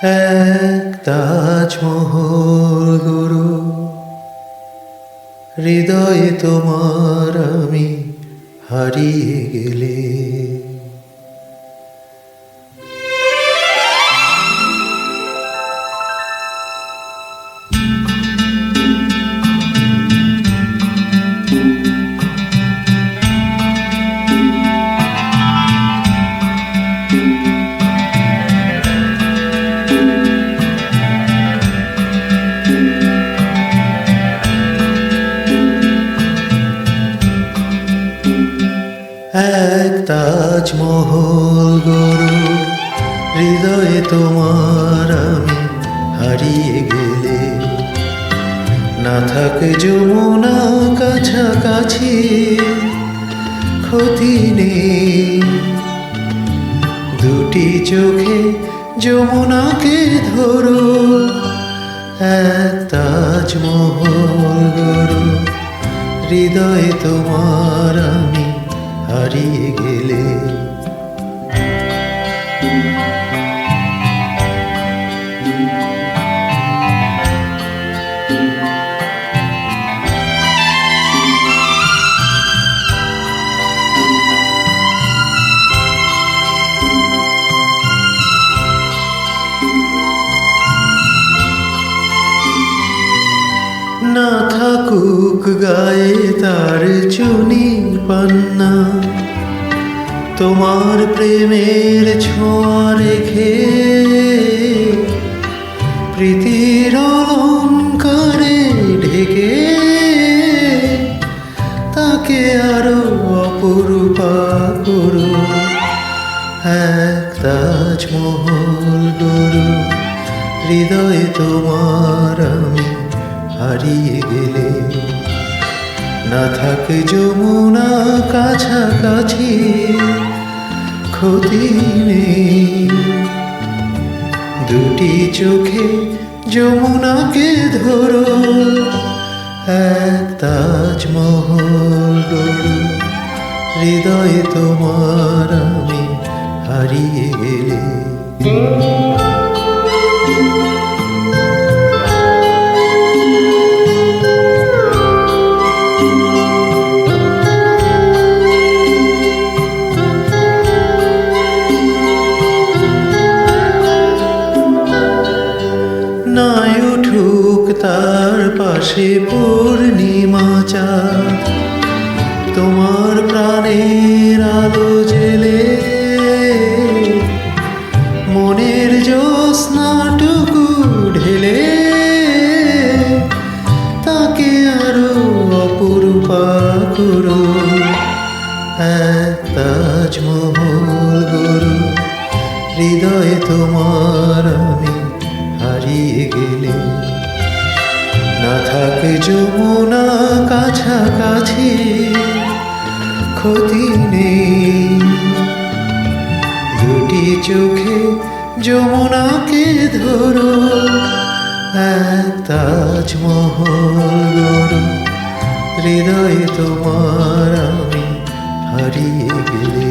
এক তাজমহল গুরু, হৃদয়ে তোমার আমি হারিয়ে গেলে। এক তাজমহল গরু, হৃদয়ে তোমার আমি হারিয়ে গেলে। না থাকে যমুনা কাছাকাছি, ক্ষতি নেই। দুটি চোখে যমুনাকে ধরো, এক তাজমহল গরু, হৃদয়ে তোমার আমি হারিয়ে গেলে। না থাকুক গায়ে তার চুনি পান্না, তোমার প্রেমের ছোঁয়া রেখে প্রীতির অলঙ্কারে ঢেকে তাকে আরো অপরূপা করো। এক তাজমহল গরু, হৃদয়ে তোমার আমি হারিয়ে গেলে। না থাকে যমুনা কাছাকাছি, ক্ষতি নেই। দুটি চোখে যমুনাকে ধরো, এক তাজমহল গরু, হৃদয়ে তোমার আমি হারিয়ে গেলে। নাই উঠুক তার পাশে পূর্ণিমা চাঁদ, তোমার প্রাণের আলো জেলে মনের জ্যোৎস্নাটুকু ঢেলে তাকে আরো অপরূপা করো। এক তাজমহল গরু, হৃদয়ে তোমার আমি হারিয়ে গেলে। না থাকে যমুনা কাছাকাছি, ক্ষতি নেই। দুটি চোখে যমুনাকে ধরো, এক তাজমহল গরু, হৃদয়ে তোমার আমি হারিয়ে গেলে।